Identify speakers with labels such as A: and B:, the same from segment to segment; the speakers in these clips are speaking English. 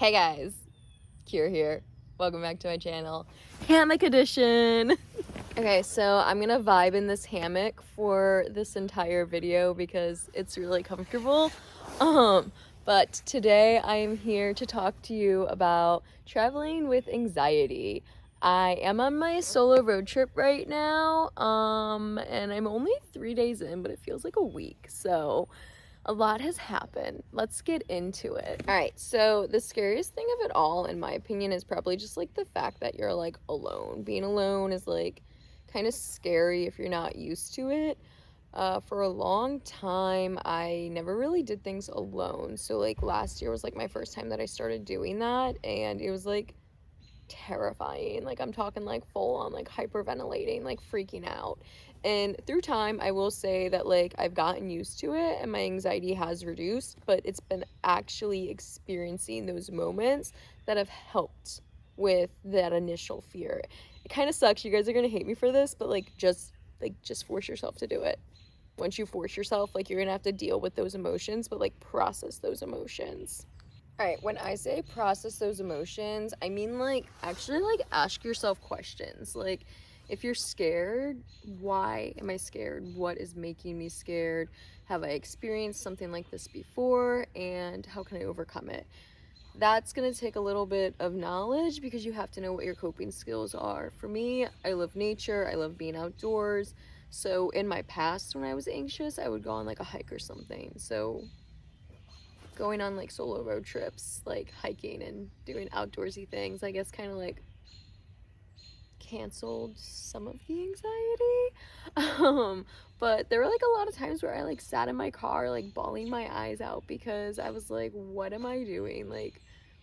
A: Hey guys, Kira here. Welcome back to my channel. Hammock edition! Okay, so I'm gonna vibe in this hammock for this entire video because it's really comfortable. But today I am here to talk to you about traveling with anxiety. I am on my solo road trip right now, and I'm only 3 days in, but it feels like a week, so a lot has happened. Let's get into it. All right, so the scariest thing of it all, in my opinion, is probably just like the fact that you're like alone. Being alone is like kind of scary if you're not used to it. For a long time, I never really did things alone. So like last year was like my first time that I started doing that, and it was like terrifying. Like I'm talking like full on like hyperventilating, like freaking out. And through time, I will say that like I've gotten used to it and my anxiety has reduced, but it's been actually experiencing those moments that have helped with that initial fear. It kind of sucks. You guys are going to hate me for this, but just force yourself to do it. Once you force yourself, like you're going to have to deal with those emotions, but like process those emotions. All right, when I say process those emotions, I mean like actually like ask yourself questions. Like if you're scared, why am I scared? What is making me scared? Have I experienced something like this before? And how can I overcome it? That's going to take a little bit of knowledge because you have to know what your coping skills are. For me, I love nature, I love being outdoors. So in my past when I was anxious, I would go on like a hike or something. So going on like solo road trips, like hiking and doing outdoorsy things, I guess kind of like canceled some of the anxiety. But there were like a lot of times where I like sat in my car like bawling my eyes out because I was like, what am I doing? Like,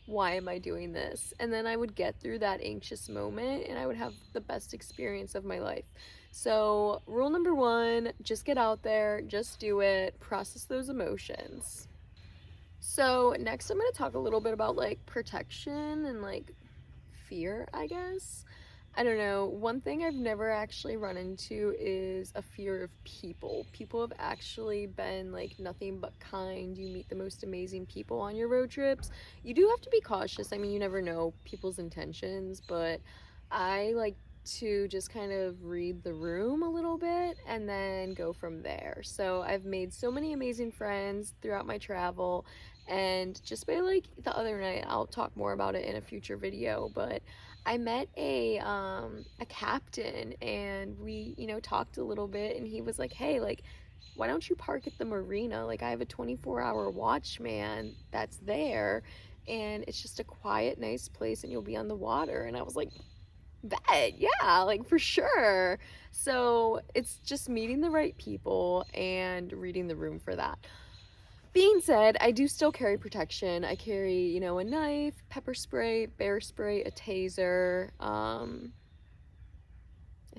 A: why am I doing this? And then I would get through that anxious moment and I would have the best experience of my life. So rule number one, just get out there, just do it, process those emotions. So next I'm going to talk a little bit about like protection and like fear, I guess. I don't know. One thing I've never actually run into is a fear of people. People have actually been like nothing but kind. You meet the most amazing people on your road trips. You do have to be cautious. I mean, you never know people's intentions, but I like to just kind of read the room a little bit and then go from there. So I've made so many amazing friends throughout my travel, and just by like the other night, I'll talk more about it in a future video, but I met a captain and we, talked a little bit, and he was like, "Hey, like why don't you park at the marina? Like I have a 24-hour watchman that's there, and it's just a quiet, nice place and you'll be on the water." And I was like, bet, yeah, like for sure. So it's just meeting the right people and reading the room for that. Being said, I do still carry protection. I carry, a knife, pepper spray, bear spray, a taser. I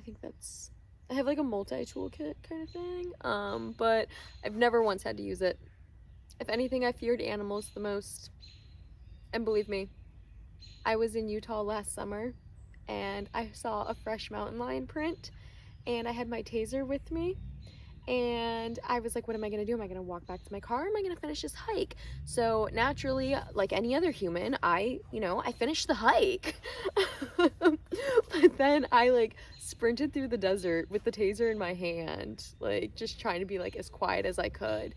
A: think that's, I have like a multi-tool kit kind of thing. But I've never once had to use it. If anything, I feared animals the most. And believe me, I was in Utah last summer and I saw a fresh mountain lion print, and I had my taser with me, and I was like, what am I gonna do? Am I gonna walk back to my car? Or am I gonna finish this hike? So naturally, like any other human, I finished the hike. But then I like sprinted through the desert with the taser in my hand, like just trying to be like as quiet as I could.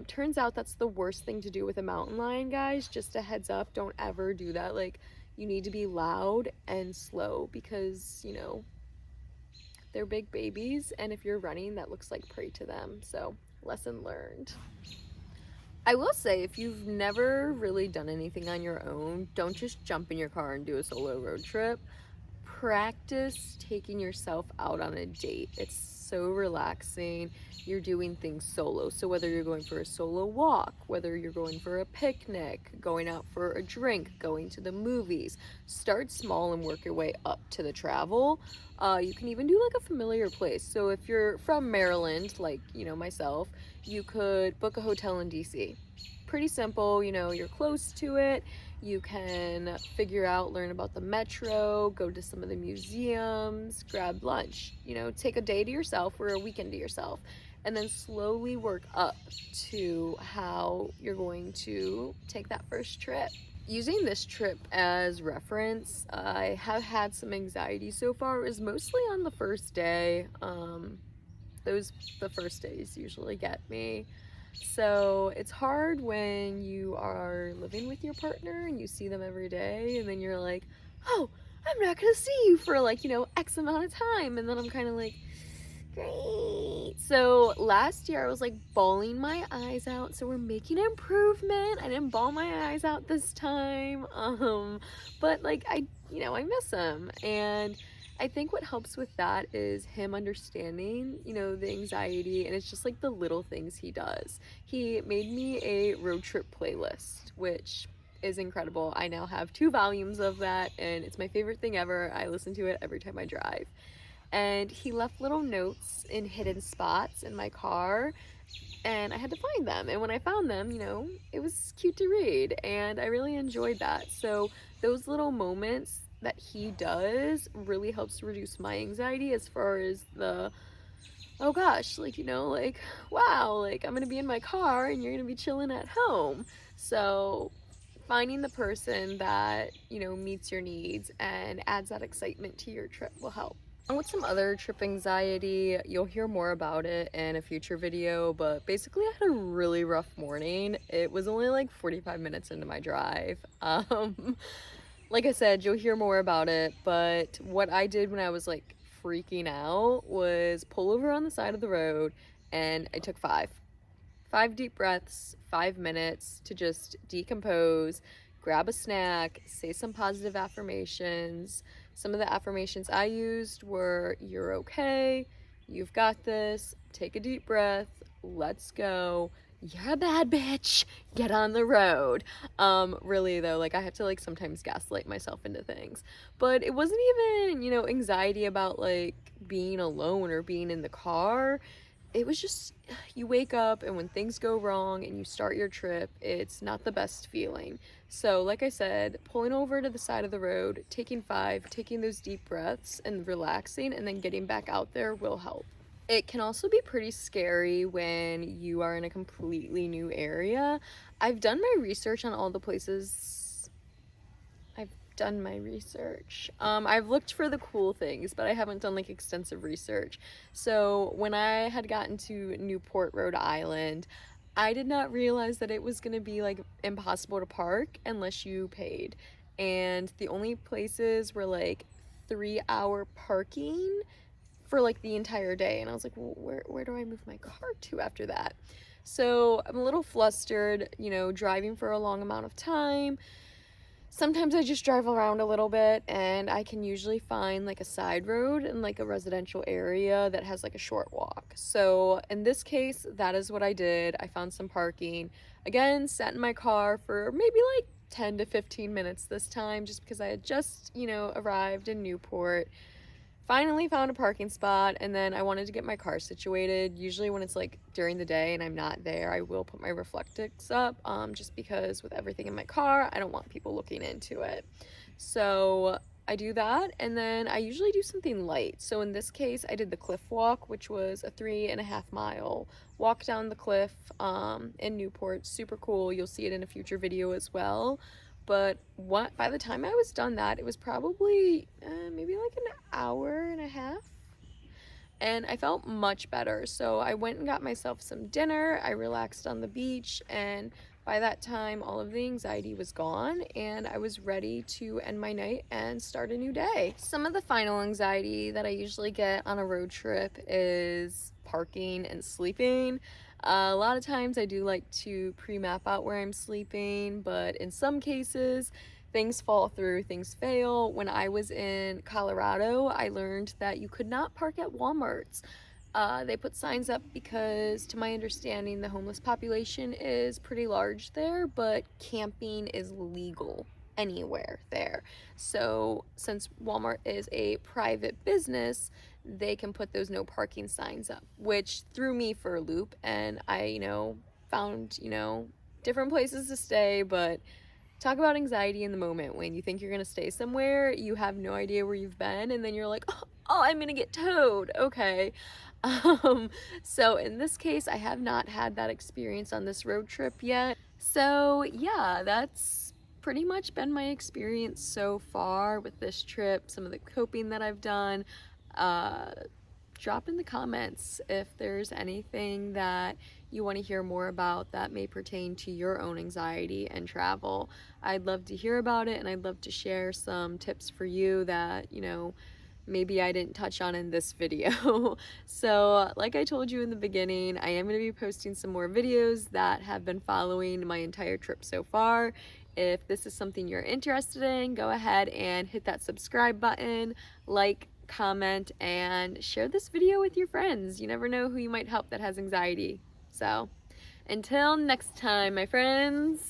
A: Turns out that's the worst thing to do with a mountain lion, guys. Just a heads up, don't ever do that. Like, you need to be loud and slow because, they're big babies, and if you're running, that looks like prey to them. So, lesson learned. I will say, if you've never really done anything on your own, don't just jump in your car and do a solo road trip. Practice taking yourself out on a date. It's so relaxing. You're doing things solo. So whether you're going for a solo walk, whether you're going for a picnic, going out for a drink, going to the movies, start small and work your way up to the travel. You can even do like a familiar place. So if you're from Maryland, like, myself, you could book a hotel in DC. Pretty simple, you're close to it. You can figure out, learn about the metro, go to some of the museums, grab lunch, take a day to yourself or a weekend to yourself, and then slowly work up to how you're going to take that first trip. Using this trip as reference, I have had some anxiety so far. It was mostly on the first day. The first days usually get me. So it's hard when you are living with your partner and you see them every day, and then you're like, oh, I'm not gonna see you for like, X amount of time. And then I'm kind of like, great. So last year I was like bawling my eyes out. So we're making improvement. I didn't bawl my eyes out this time. But like I miss him. And I think what helps with that is him understanding, the anxiety, and it's just like the little things he does. He made me a road trip playlist, which is incredible. I now have 2 volumes of that, and it's my favorite thing ever. I listen to it every time I drive. And he left little notes in hidden spots in my car, and I had to find them. And when I found them, it was cute to read, and I really enjoyed that. So those little moments that he does really helps reduce my anxiety as far as the, oh gosh, like wow, like I'm gonna be in my car and you're gonna be chilling at home. So finding the person that meets your needs and adds that excitement to your trip will help. And with some other trip anxiety, you'll hear more about it in a future video, but basically I had a really rough morning. It was only like 45 minutes into my drive. Like I said, you'll hear more about it, but what I did when I was like freaking out was pull over on the side of the road, and I took 5 deep breaths, 5 minutes to just decompose, grab a snack, say some positive affirmations. Some of the affirmations I used were, you're okay, you've got this, take a deep breath, let's go, you're a bad bitch, get on the road. Really though, like I have to like sometimes gaslight myself into things. But it wasn't even, anxiety about like being alone or being in the car. It was just, you wake up and when things go wrong and you start your trip, it's not the best feeling. So like I said, pulling over to the side of the road, taking those deep breaths and relaxing, and then getting back out there will help. It can also be pretty scary when you are in a completely new area. I've done my research on all the places. I've looked for the cool things, but I haven't done like extensive research. So when I had gotten to Newport, Rhode Island, I did not realize that it was going to be like impossible to park unless you paid. And the only places were like 3-hour parking for like the entire day. And I was like, well, where do I move my car to after that? So I'm a little flustered, driving for a long amount of time. Sometimes I just drive around a little bit, and I can usually find like a side road in like a residential area that has like a short walk. So in this case, that is what I did. I found some parking. Again, sat in my car for maybe like 10 to 15 minutes this time, just because I had just, arrived in Newport. Finally found a parking spot, and then I wanted to get my car situated. Usually when it's like during the day and I'm not there, I will put my reflectix up, just because with everything in my car, I don't want people looking into it. So I do that, and then I usually do something light. So in this case, I did the cliff walk, which was a 3.5-mile walk down the cliff in Newport. Super cool. You'll see it in a future video as well. But by the time I was done that, it was probably maybe like an hour and a half, and I felt much better. So I went and got myself some dinner. I relaxed on the beach, and by that time all of the anxiety was gone, and I was ready to end my night and start a new day. Some of the final anxiety that I usually get on a road trip is parking and sleeping. A lot of times I do like to pre-map out where I'm sleeping, but in some cases things fall through, things fail. When I was in Colorado, I learned that you could not park at Walmarts. They put signs up because, to my understanding, the homeless population is pretty large there, but camping is legal anywhere there. So since Walmart is a private business, they can put those no parking signs up, which threw me for a loop. And I, found, different places to stay. But talk about anxiety in the moment when you think you're going to stay somewhere, you have no idea where you've been, and then you're like, oh, I'm going to get towed. Okay. So in this case, I have not had that experience on this road trip yet. So yeah, that's pretty much been my experience so far with this trip, some of the coping that I've done. Drop in the comments if there's anything that you want to hear more about that may pertain to your own anxiety and travel. I'd love to hear about it, and I'd love to share some tips for you that, you know, maybe I didn't touch on in this video. So like I told you in the beginning, I am going to be posting some more videos that have been following my entire trip so far. If this is something you're interested in, go ahead and hit that subscribe button, like, comment, and share this video with your friends. You never know who you might help that has anxiety. So until next time, my friends.